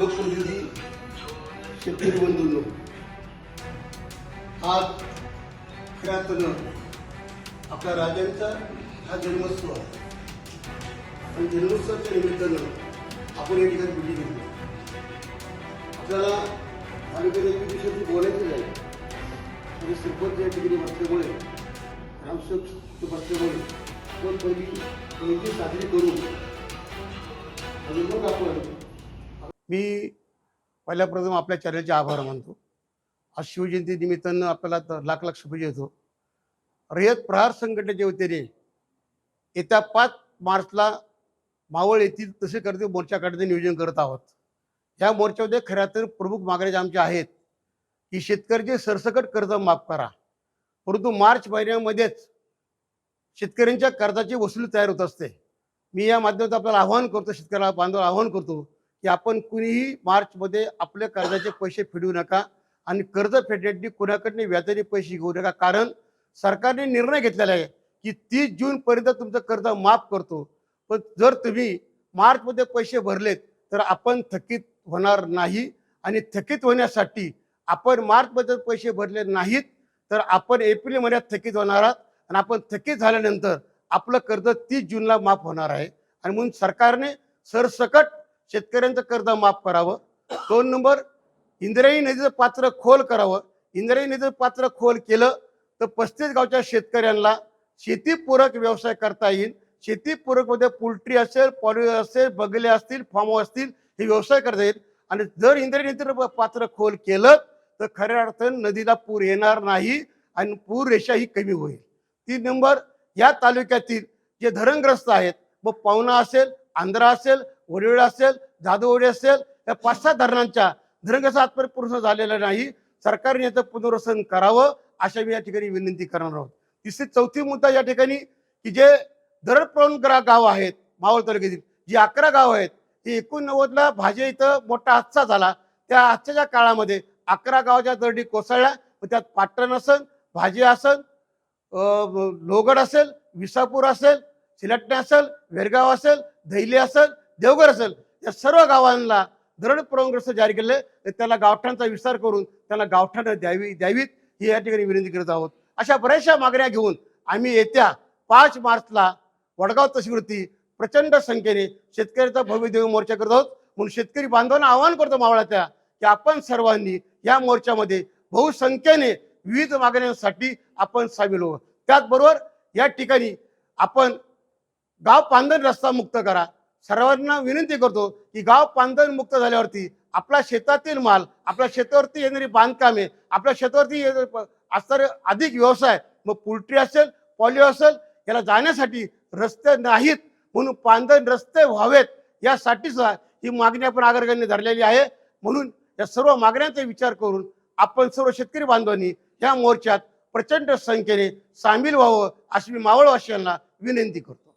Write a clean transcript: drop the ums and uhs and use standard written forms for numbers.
लोकप्रतिनिधी शेतकरी बंधूंनो, आज खऱ्या अर्थानं आपल्या राजांचा हा जन्मोत्सव आहे आणि जन्मोत्सवाच्या निमित्तानं आपण या ठिकाणी भेटी घेतली. आपल्याला तालुक्यात एक विषयाची बोलायचं आहे आणि सरपंच या ठिकाणी बसल्यामुळे ग्रामसेवक बसल्यामुळे आपण पहिली साजरी करू आणि मग आपण मी पहिल्याप्रथम आपल्या चॅनलचे आभार मानतो. आज शिवजयंती निमित्तानं आपल्याला लाख लाख शुभेच्छा देतो. रयत प्रहार संघटनेच्या वतीने येत्या 5 मार्चला मावळ येथील तसे करते मोर्चा काढण्याचे नियोजन करत आहोत. या मोर्चामध्ये खऱ्या तर प्रमुख मागण्या आमच्या आहेत की शेतकऱ्याचे सरसकट कर्ज माफ करा, परंतु मार्च महिन्यामध्येच शेतकऱ्यांच्या कर्जाची वसुली तयार होत असते. मी या माध्यमातून आपल्याला आवाहन करतो, शेतकऱ्याला बांधवाला आवाहन करतो की आपण कुणीही मार्चमध्ये आपल्या कर्जाचे पैसे फेडू नका आणि कर्ज फेडण्यासाठी कुणाकडे व्याजाने पैसे घेऊ नका. कारण सरकारने निर्णय घेतलेला आहे की 30 जूनपर्यंत तुमचं कर्ज माफ करतो. पण जर तुम्ही मार्चमध्ये पैसे भरलेत तर आपण थकीत होणार नाही आणि थकीत होण्यासाठी आपण मार्चमध्ये पैसे भरले नाहीत तर आपण एप्रिल महिन्यात थकीत होणार आहात आणि आपण थकीत झाल्यानंतर आपलं कर्ज 30 जूनला माफ होणार आहे. आणि म्हणून सरकारने सरसकट शेतकऱ्यांचं कर्ज माफ करावं. 2 नंबर, इंद्रायणी नदीचं पात्र खोल करावं. इंद्रायणी नदीचं पात्र खोल केलं तर 35 गावच्या शेतकऱ्यांना शेतीपूरक व्यवसाय करता येईल. शेतीपूरकमध्ये पोल्ट्री असेल, पॉल्ट्री असेल, बगले असतील, फार्म हाऊस असतील, हे व्यवसाय करता येईल. आणि जर इंद्रायणी नदीचं पात्र खोल केलं तर खऱ्या अर्थानं नदीला पूर येणार नाही आणि पूर रेषा ही कमी होईल. 3 नंबर, या तालुक्यातील जे धरणग्रस्त आहेत, मग पावना असेल, आंध्रा असेल, वडीळ असेल, जाधववाडी असेल, या 5-6 धरणांच्या धरणग्रस्त आजपर्यंत पूर्ण झालेलं नाही. सरकारने याचं पुनर्वसन करावं अशा मी या ठिकाणी विनंती करणार आहोत. चौथी मुद्दा या ठिकाणी की जे धरणप्रवण गाव आहेत मावळ तालुक्यातील जी 11 गाव आहेत, ती 89ला भाजे इथं मोठा हादसा झाला. त्या हादसाच्या काळामध्ये 11 गावाच्या दरडी कोसळल्या. त्यात पाटण असेल, भाजे असेल, लोगड असेल, विसापूर असेल, सिलटणे असेल, वेरगाव असेल, धैली असेल, देवघर असेल, या सर्व गावांना धरण प्रवणग्रस्त जारी केले. त्याला गावठाणाचा विस्तार करून त्यांना गावठाणं द्यावीत ही या ठिकाणी विनंती करत आहोत. अशा बऱ्याचशा मागण्या घेऊन आम्ही येत्या 5 मार्चला वडगाव तहसीलवरती प्रचंड संख्येने शेतकऱ्याचा भव्य देव मोर्चा करत आहोत. म्हणून शेतकरी बांधवांना आवाहन करतो मावळाच्या की आपण सर्वांनी या मोर्चामध्ये बहुसंख्येने विविध मागण्यांसाठी आपण सामील व्हावं. त्याचबरोबर या ठिकाणी आपण गाव पांधन रस्ता मुक्त करा. सर्वांना विनंती करतो की गाव पांधन मुक्त झाल्यावरती आपल्या शेतातील माल, आपल्या शेतावरती येणारी बांधकामे, आपल्या शेतावरती असणारे अधिक व्यवसाय, मग पोल्ट्री असेल, पॉलिओ असेल, याला जाण्यासाठी रस्ते नाहीत. म्हणून पांधन रस्ते व्हावेत यासाठी सुद्धा ही मागणी आपण अग्रगण्य धरलेली आहे. म्हणून या सर्व मागण्यांचा विचार करून आपण सर्व शेतकरी बांधवांनी या मोर्चात प्रचंड संख्येने सामील व्हावं अशी मी मावळवासियांना विनंती करतो.